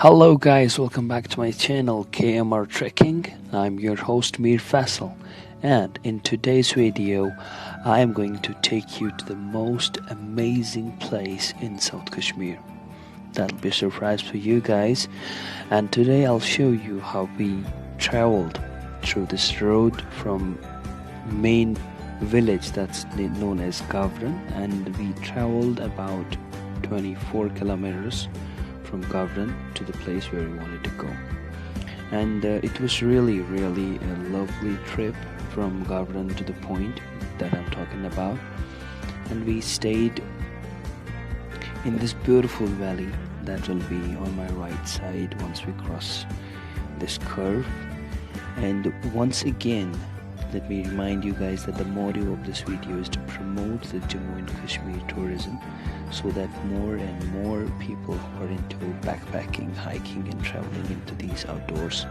Hello guys, welcome back to my channel KMR Trekking. I'm your host Mir Faisal, and in today's video I am going to take you to the most amazing place in South Kashmir. That'll be a surprise for you guys, and today I'll show you how we traveled through this road from main village that's known as Gavran, and we traveled about 24 kilometers from Gavran to the place where we wanted to go. And it was really a lovely trip from Gavran to the point that I'm talking about. And we stayed in this beautiful valley that will be on my right side once we cross this curve. And once again, let me remind you guys that the motto of this video is to promote the Jammu and Kashmir tourism, so that more and more people who are into backpacking, hiking and traveling into these outdoors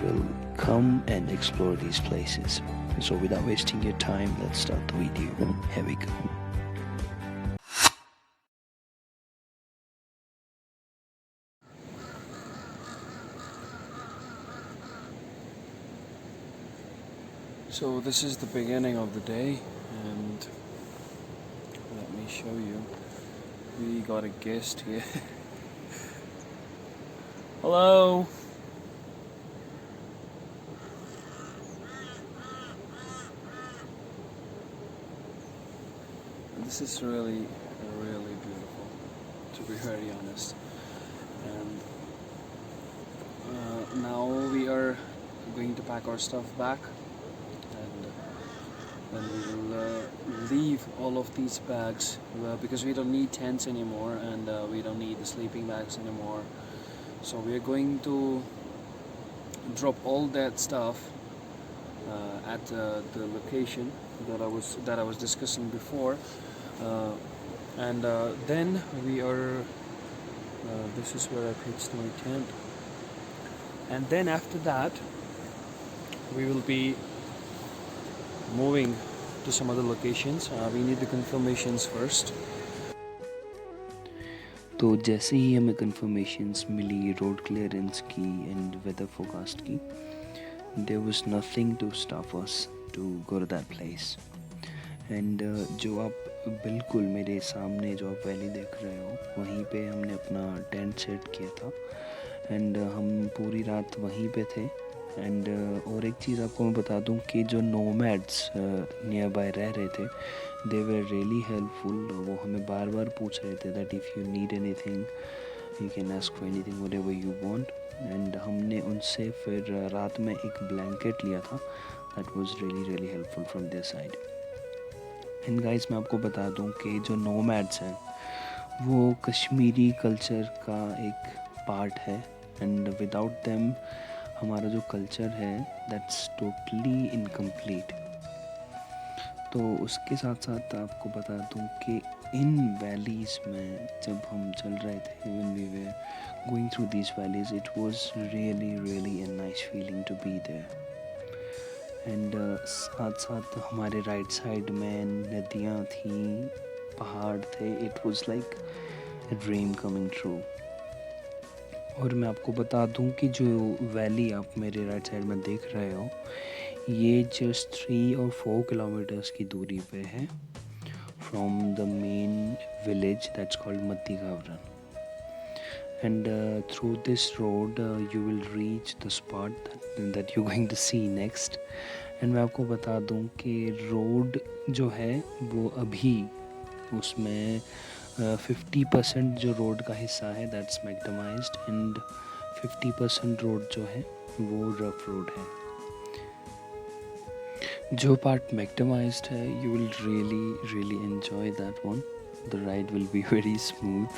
will come and explore these places. So without wasting your time, let's start the video. Here we go. So this is the beginning of the day, and let me show you. We got a guest here. Hello. This is really beautiful, to be very honest. And now we are going to pack our stuff back, and then we will leave all of these bags because we don't need tents anymore, and we don't need the sleeping bags anymore. So we are going to drop all that stuff at the location that I was discussing before, and then we are this is where I pitched my tent, and then after that we will be moving to some other locations. We need the confirmations first. तो जैसे ही हमें confirmations मिली road clearance की and weather forecast की, there was nothing to stop us to go to that place. And जो आप बिल्कुल मेरे सामने जो आप वैली देख रहे हो, वहीं पे हमने अपना टेंट सेट किया था, and हम पूरी रात वहीं पे थे. एंड और एक चीज़ आपको मैं बता दूं कि जो नोमैड्स नियर बाय रह रहे थे, दे वर रियली हेल्पफुल. वो हमें बार बार पूछ रहे थे that if you need anything you can ask for anything whatever you want. And हमने उनसे फिर रात में एक ब्लैंकेट लिया था. That was really helpful from their side. And guys, मैं आपको बता दूं कि जो नोमैड्स हैं वो कश्मीरी कल्चर का एक पार्ट है, एंड विदाउट देम हमारा जो कल्चर है दैट्स टोटली इनकम्प्लीट. तो उसके साथ साथ आपको बता दूं कि इन वैलीज़ में जब हम चल रहे थे, when we were going through these valleys, it was really a nice feeling to be there. And साथ साथ हमारे राइट साइड में नदियाँ थीं, पहाड़ थे. It was like a dream coming true. और मैं आपको बता दूं कि जो वैली आप मेरे राइट साइड में देख रहे हो, ये जस्ट 3 और 4 किलोमीटर्स की दूरी पे है from the main village that's called Madhya Gavran. And through this road you will reach the spot that you going to see next. And मैं आपको बता दूं कि रोड जो है वो अभी उसमें 50% जो रोड का हिस्सा है दैट्स मैक्डमाइज्ड, एंड 50% रोड जो है वो रफ रोड है. जो पार्ट मैक्डमाइज्ड है, you will really enjoy that one. The ride will be very smooth.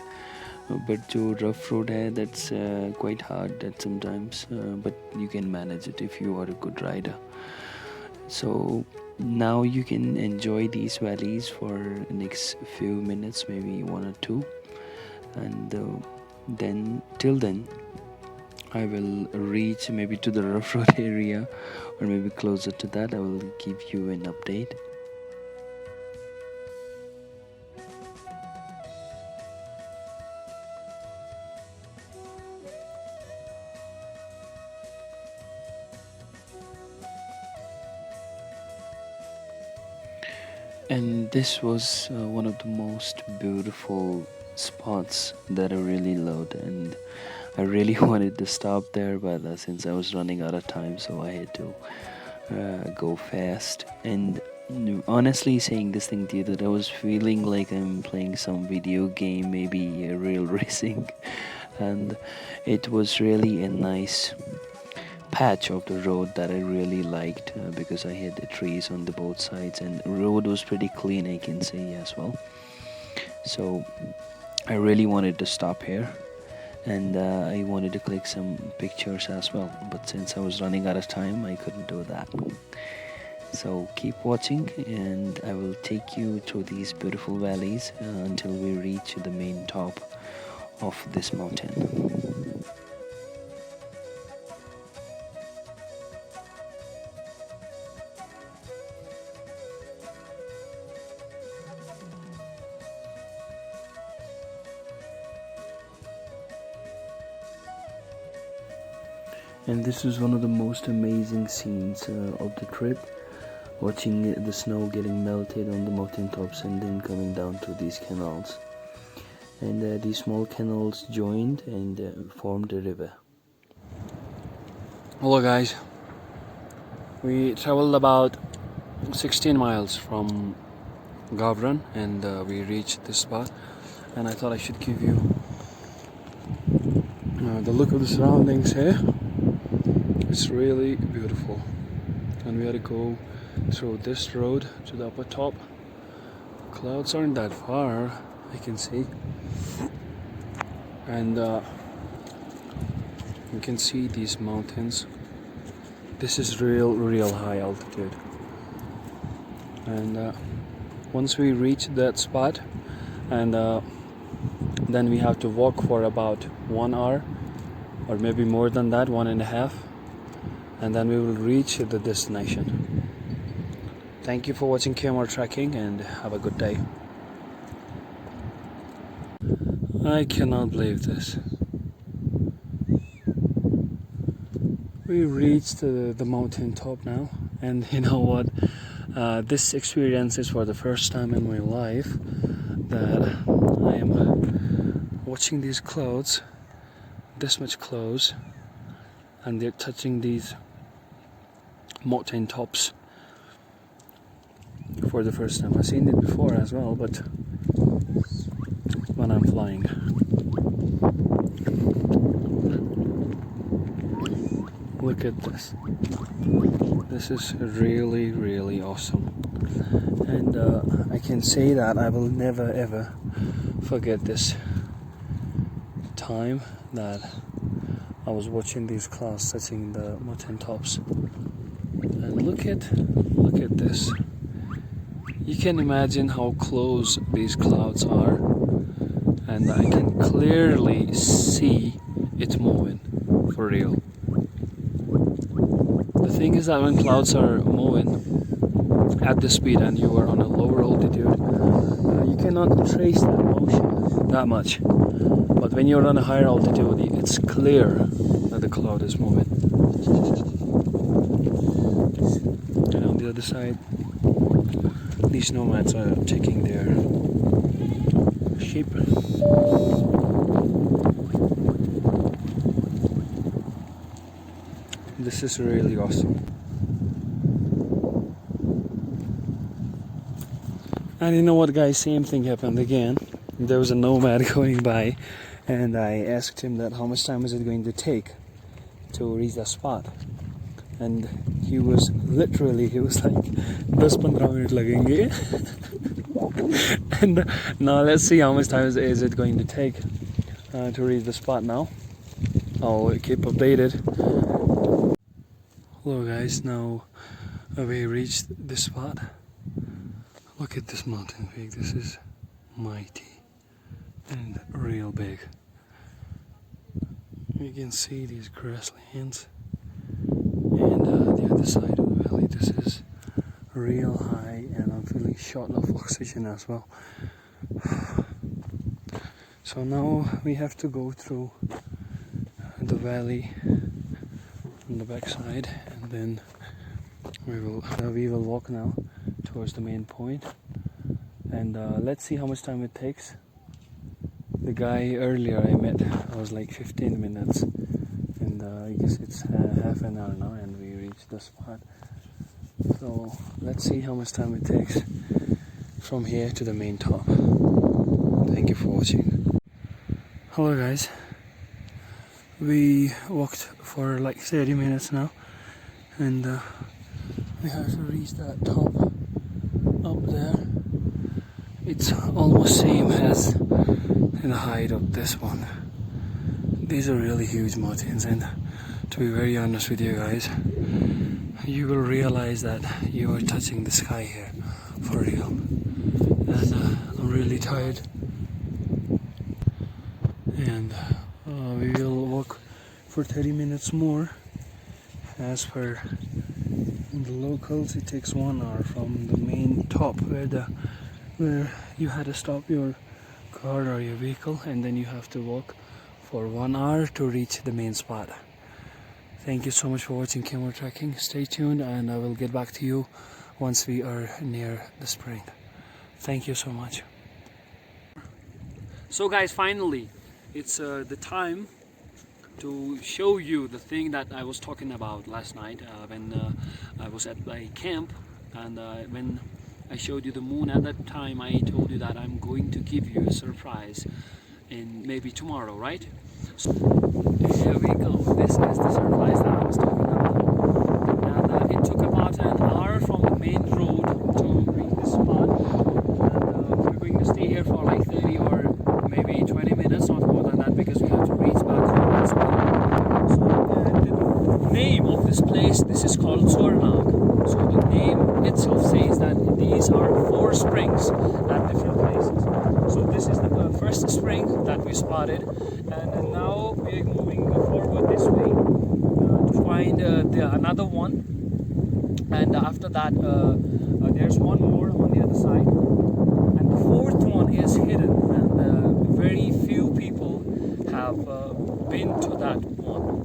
But जो रफ रोड है that's quite hard at sometimes, but you can manage it if you are a good rider. So now you can enjoy these valleys for next few minutes, maybe 1 or 2, and then till then I will reach maybe to the rough road area, or maybe closer to that. I will give you an update. And this was one of the most beautiful spots that I really loved, and I really wanted to stop there, but since I was running out of time, so I had to go fast. And honestly, saying this thing to you, that I was feeling like I'm playing some video game, maybe real racing, and it was really a nice patch of the road that I really liked because I had the trees on the both sides, and the road was pretty clean, I can say as well. So I really wanted to stop here, and I wanted to click some pictures as well, but since I was running out of time, I couldn't do that. So keep watching, and I will take you through these beautiful valleys until we reach the main top of this mountain. And this is one of the most amazing scenes of the trip, watching the snow getting melted on the mountain tops and then coming down to these canals. And these small canals joined and formed a river. Hello guys, we traveled about 16 miles from Gavran, and we reached this spot, and I thought I should give you the look of the surroundings here. It's really beautiful, and we had to go through this road to the upper top. Clouds aren't that far, I can see, and you can see these mountains. This is real high altitude, and once we reach that spot, and then we have to walk for about 1 hour, or maybe more than that, 1.5, and then we will reach the destination. Thank you for watching KMR Trekking, and have a good day. I cannot believe this. We reached the mountain top now, and you know what? This experience is for the first time in my life that I am watching these clouds this much close, and they're touching these mountain tops for the first time. I've seen it before as well, but when I'm flying. Look at this. This is really awesome, and I can say that I will never ever forget this time that I was watching these clouds touching the mountain tops. And look at this. You can imagine how close these clouds are, and I can clearly see it moving for real. The thing is that when clouds are moving at this speed and you are on a lower altitude, you cannot trace that motion that much. But when you're on a higher altitude, it's clear that the cloud is moving. And on the other side, these nomads are taking their sheep. This is really awesome. And you know what, guys, same thing happened again. There was a nomad going by, and I asked him that how much time is it going to take to reach the spot, and he was like 10-15 minutes lagenge. And now let's see how much time is it going to take to reach the spot now. I'll keep updated. Hello guys, now we reached this spot. Look at this mountain peak. This is mighty and real big. You can see these grasslands, and the other side of the valley. This is real high, and I'm feeling short of oxygen as well. So now we have to go through the valley on the backside, and then we will walk now towards the main point. and let's see how much time it takes. The guy earlier I met was like 15 minutes, and I guess it's half an hour now and we reached the spot. So let's see how much time it takes from here to the main top. Thank you for watching. Hello guys, we walked for like 30 minutes now, and we have to reach that top up there. It's almost same as the height of this one. These are really huge mountains, and to be very honest with you guys, you will realize that you are touching the sky here for real. And I'm really tired, and we will walk for 30 minutes more. As per the locals, it takes 1 hour from the main top where you had to stop your car or your vehicle, and then you have to walk for 1 hour to reach the main spot. Thank you so much for watching camera tracking. Stay tuned and I will get back to you once we are near the spring. Thank you so much. So guys, finally it's the time to show you the thing that I was talking about last night when I was at my camp, and when I showed you the moon at that time, I told you that I'm going to give you a surprise in maybe tomorrow, right? So here we go. This is the surprise that I was talking about. And it took about an hour from the main road to reach this spot. And we're going to stay here for like 30 or maybe 20 minutes, not more than that, because we have to reach back home as well. So the name of this place, this is called Chohar Nag. So the name itself says that these are 4 springs at different places. So this is the first spring that we spotted, and now we're moving forward this way to find another one, and after that there's one more on the other side, and the 4th one is hidden, and very few people have been to that one.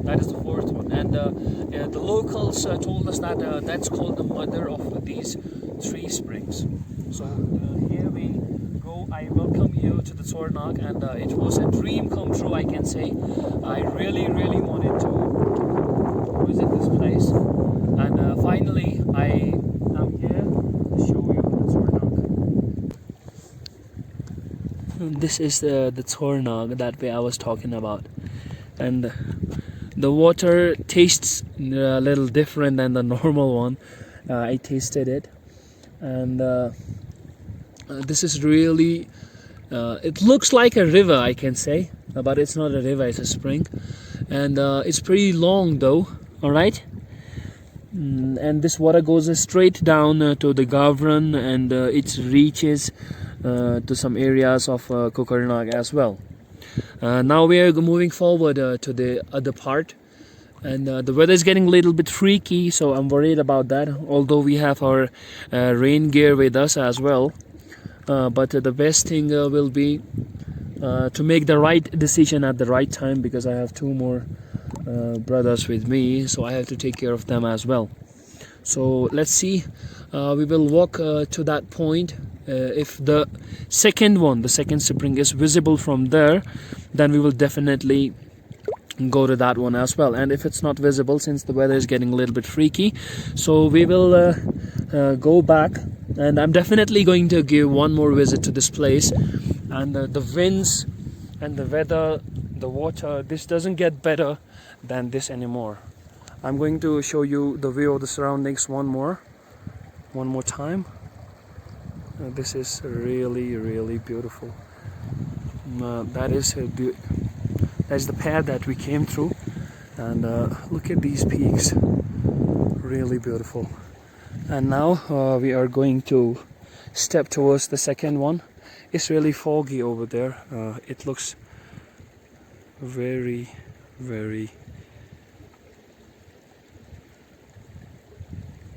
That is the 4th one, and the locals told us that that's called the mother of these 3 springs. So here we go. I welcome you to the Choharnag, and it was a dream come true, I can say. I really wanted to visit this place, and finally I am here to show you the Choharnag. This is the Choharnag that way I was talking about, and the water tastes a little different than the normal one. I tasted it, and this is really it looks like a river, I can say, but it's not a river, it's a spring, and it's pretty long though. All right, and this water goes straight down to the Gavran, and it reaches to some areas of Kokernag as well. Now we are moving forward to the other part, and the weather is getting a little bit freaky, so I'm worried about that, although we have our rain gear with us as well. But the best thing will be to make the right decision at the right time, because I have 2 more brothers with me, so I have to take care of them as well. So let's see, we will walk to that point. If the second spring is visible from there, then we will definitely go to that one as well. And if it's not visible, since the weather is getting a little bit freaky, so we will go back, and I'm definitely going to give one more visit to this place. And the winds and the weather, the water, this doesn't get better than this anymore. I'm going to show you the view of the surroundings one more time. This is really beautiful. That is the path that we came through, and look at these peaks, really beautiful. And now we are going to step towards the second one. It's really foggy over there. It looks very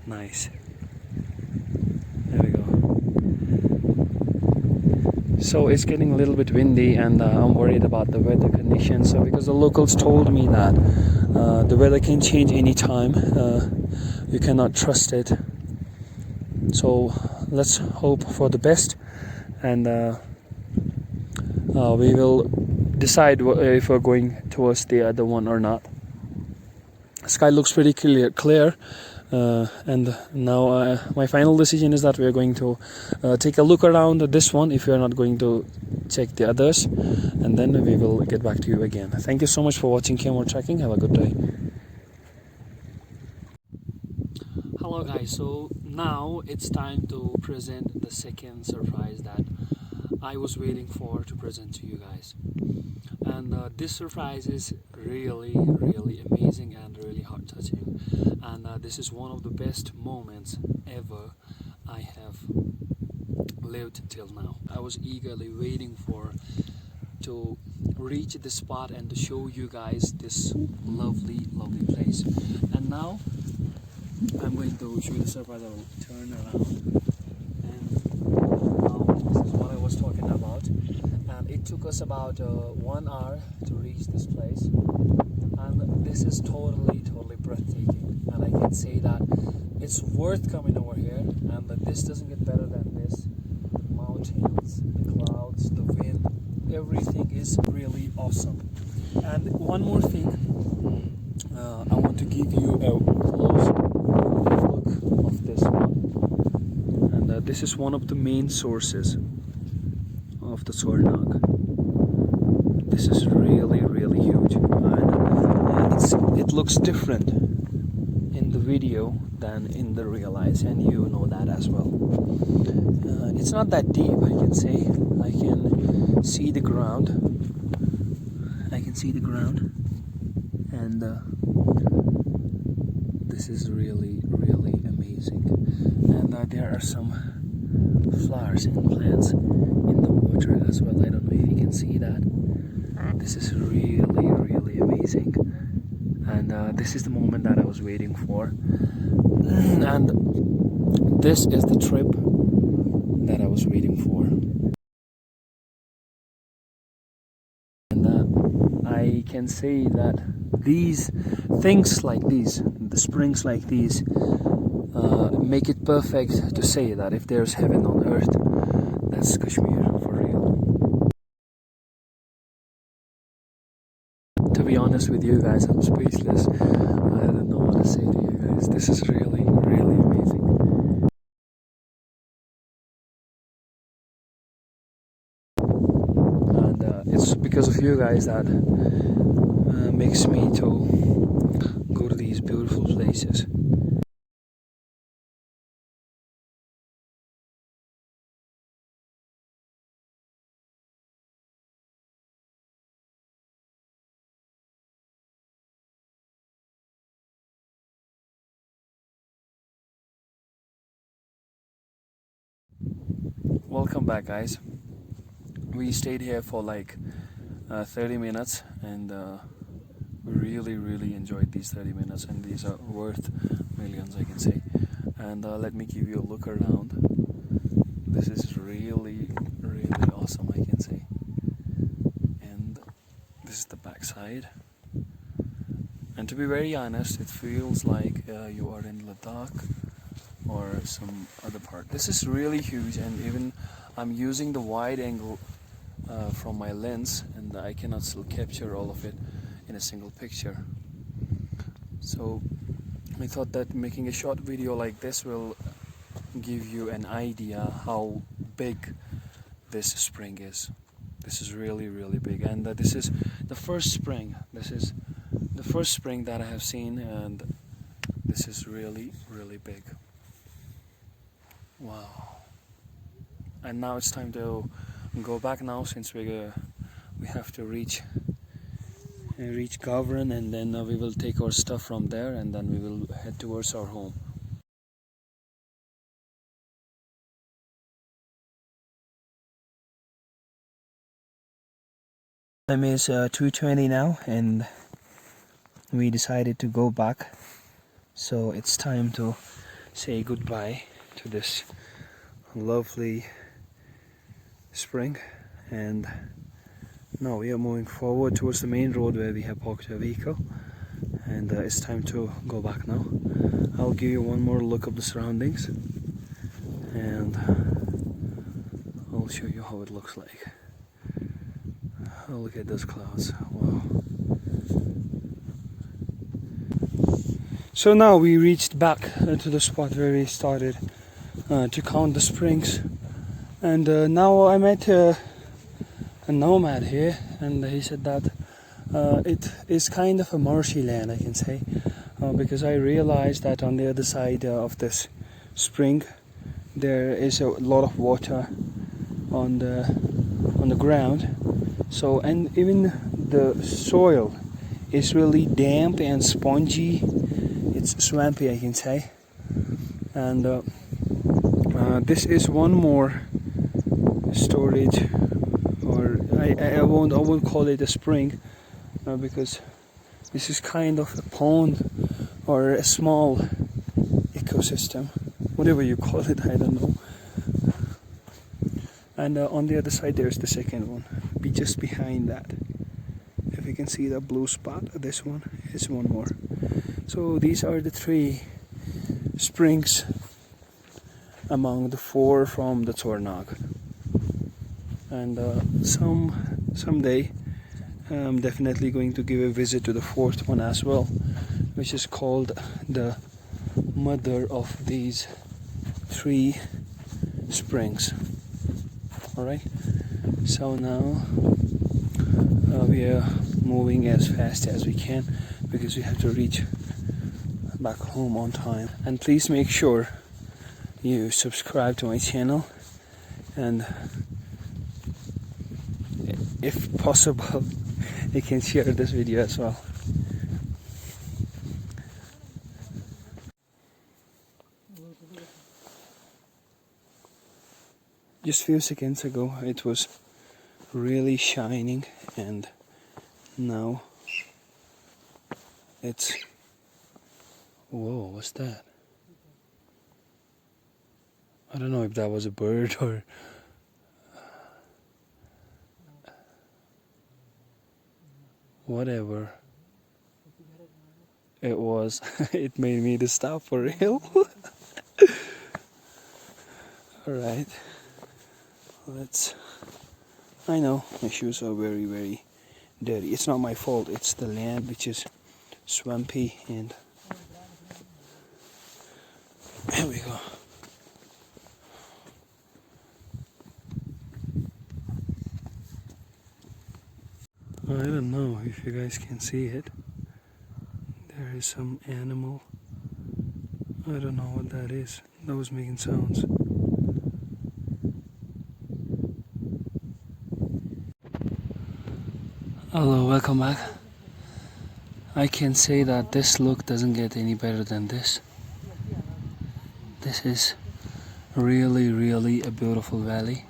nice. There we go. So it's getting a little bit windy, and I'm worried about the weather conditions, because the locals told me that the weather can change anytime. You cannot trust it. So let's hope for the best, and we will decide if we're going towards the other one or not. Sky looks pretty clear, and now my final decision is that we are going to take a look around this one if we are not going to check the others, and then we will get back to you again. Thank you so much for watching Camera Tracking. Have a good day. Hello guys, so now it's time to present the second surprise that I was waiting for to present to you guys. And this surprise is really amazing and really heart touching, and this is one of the best moments ever I have lived till now. I was eagerly waiting for to reach this spot and to show you guys this lovely place. And now I'm going to show you the surprise. I will turn around, and now this is what I was talking about. And it took us about 1 hour to reach this place, and this is totally breathtaking, and I can say that it's worth coming over here, and this doesn't get better than this. The mountains, the clouds, the wind, everything is really awesome. And one more thing, I want to give you a close look of this one, and this is one of the main sources of the Chohar Nag. This is really huge, and it looks different in the video than in the real eyes, and you know that as well. It's not that deep, I can say. I can see the ground. And this is really amazing. And there are some flowers and plants in the water as well. I don't know if you can see that. This is really amazing, and this is the moment that I was waiting for, and this is the trip that I was waiting for. And I can say that these things like these, the springs like these, make it perfect to say that if there's heaven on earth, that's Kashmir for real. To be honest with you guys, I'm speechless. I don't know what to say to you guys. This is really amazing. And it's because of you guys that makes me to go to these beautiful places. Welcome back, guys. We stayed here for like 30 minutes, and we really enjoyed these 30 minutes, and these are worth millions, I can say. And let me give you a look around. This is really awesome, I can say. And this is the backside, and to be very honest, it feels like you are in Ladakh or some other part. This is really huge, and even I'm using the wide angle from my lens, and I cannot still capture all of it in a single picture. So I thought that making a short video like this will give you an idea how big this spring is. This is really big, and this is the first spring. This is the first spring that I have seen, and this is really big. Wow. And now it's time to go back now, since we have to reach Gavran, and then we will take our stuff from there, and then we will head towards our home. Time is 2:20 now, and we decided to go back, so it's time to say goodbye to this lovely spring. And now we are moving forward towards the main road where we have parked our vehicle, and it's time to go back now. I'll give you one more look of the surroundings, and I'll show you how it looks like. Oh, look at those clouds. Wow. So now we reached back to the spot where we started to count the springs, and now I met a nomad here, and he said that it is kind of a marshy land, I can say, because I realized that on the other side of this spring there is a lot of water on the ground. So, and even the soil is really damp and spongy. It's swampy, I can say. And this is one more storage, or I won't call it a spring, because this is kind of a pond or a small ecosystem, whatever you call it, I don't know. And on the other side there's the second one, just behind that. If you can see the blue spot, this one is one more. So these are the 3 springs among the 4 from the Chohar Nag. And someday I'm definitely going to give a visit to the 4th one as well, which is called the mother of these 3 springs. Alright, so now we are moving as fast as we can because we have to reach back home on time. And please make sure you subscribe to my channel, and if possible you can share this video as well. Just few seconds ago it was really shining, and now it's, whoa, what's that? I don't know if that was a bird or whatever it was. It made me to stop for real. Alright, I know my shoes are very, very dirty. It's not my fault, it's the land which is swampy, and here we go. I don't know if you guys can see it. There is some animal. I don't know what that is. That was making sounds. Hello, welcome back. I can say that this look doesn't get any better than this. This is really, really a beautiful valley.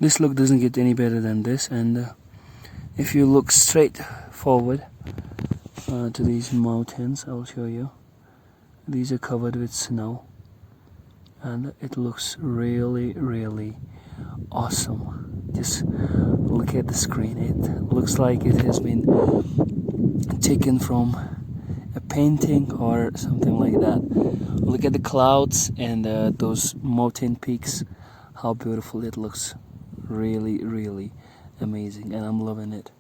This look doesn't get any better than this, and if you look straight forward to these mountains, I'll show you. These are covered with snow, and it looks really, really awesome. Just look at the screen. It looks like it has been taken from a painting or something like that. Look at the clouds and those mountain peaks, how beautiful it looks. Really, really amazing, and I'm loving it.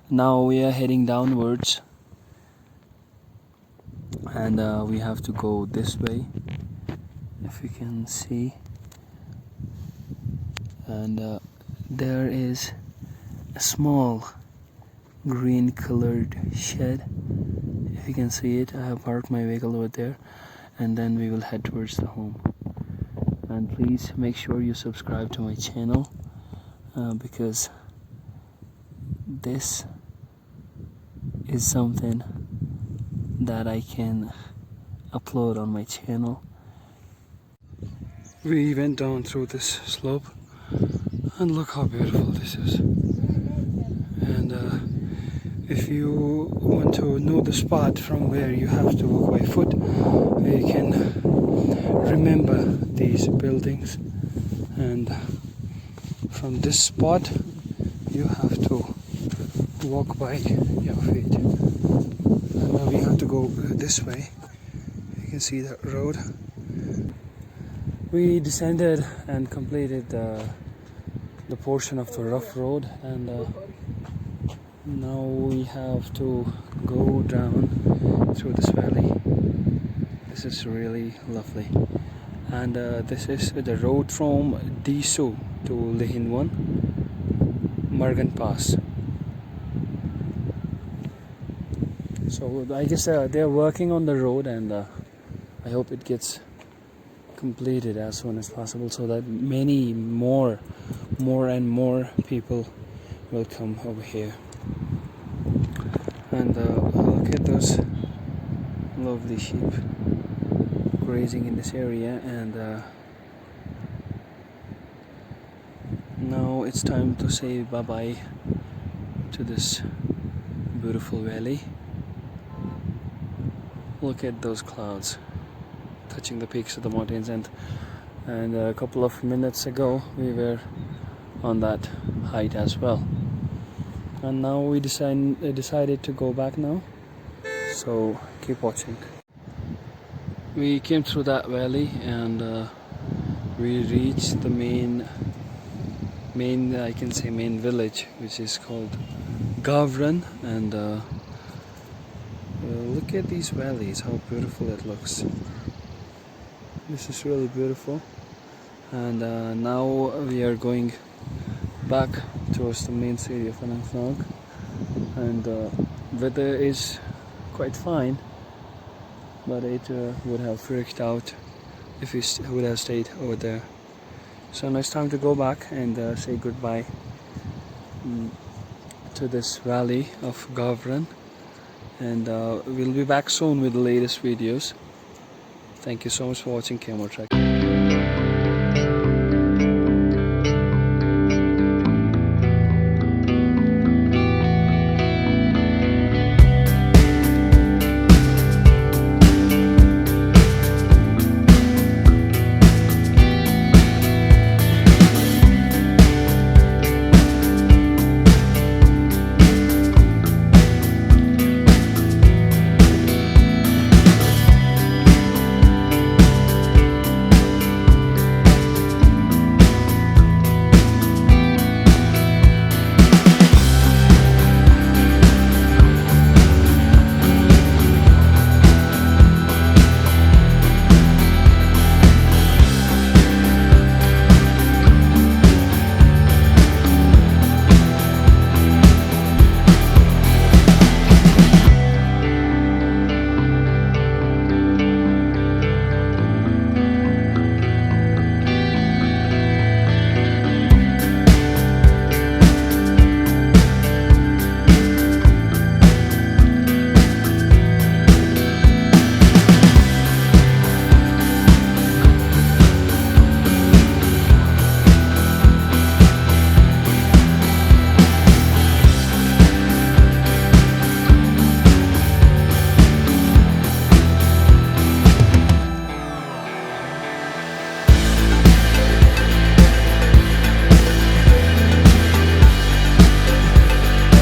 Now we are heading downwards, and we have to go this way, if you can see. And there is a small green colored shed. If you can see it, I have parked my vehicle over there, and then we will head towards the home. And please make sure you subscribe to my channel, because this is something that I can upload on my channel. We went down through this slope, and look how beautiful this is. And if you want to know the spot from where you have to walk by foot, you can remember these buildings, and from this spot you have to walk by your feet. And now we have to go this way, You can see that road. We descended and completed the portion of the rough road, and now we have to go down through this valley. This is really lovely, and this is the road from Distt to Lehinwan Margan Pass. So I guess they're working on the road, and I hope it gets completed as soon as possible, so that many more and more people will come over here. And look at those lovely sheep grazing in this area, and now it's time to say bye bye to this beautiful valley. Look at those clouds touching the peaks of the mountains, and a couple of minutes ago we were on that height as well. And now we decided to go back now, so keep watching. We came through that valley, and we reached the main I can say main village, which is called Gavran. And look at these valleys, how beautiful it looks. This is really beautiful. And now we are going back towards the main city of Choharnag, and weather is quite fine, but it would have freaked out if we would have stayed over there. So now it's time to go back and say goodbye to this valley of Gavran, and we'll be back soon with the latest videos. Thank you so much for watching Camera Track.